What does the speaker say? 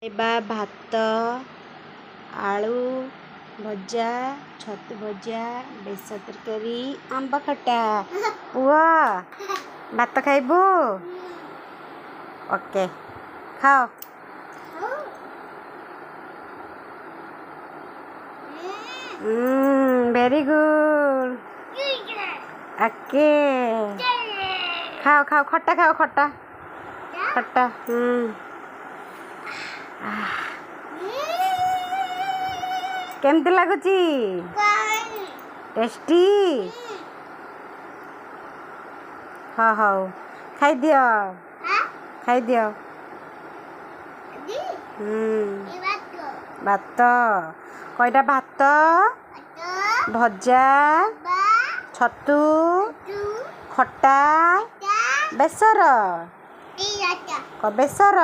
ଖାଇବା ଭାତ, ଆଳୁ ଭଜା, ଛତୁ ଭଜା, ବେସର ତରକାରୀ, ଆମ୍ବ ଖଟା। ପୁଅ ଭାତ ଖାଇବୁ? ଓକେ ଖାଅ। Very good. ଓକେ ଖାଅ ଖାଅ, ଖଟା ଖାଅ, ଖଟା ଖଟା। କେମିତି ଲାଗୁଛି? ଟେଷ୍ଟି? ହଁ ହଉ, ଖାଇଦିଅ ଖାଇଦିଅ। ଭାତ କয়ଟା? ଭାତ, ଭଜା, ଛତୁ, ଖଟା, ବେସର। ବେସର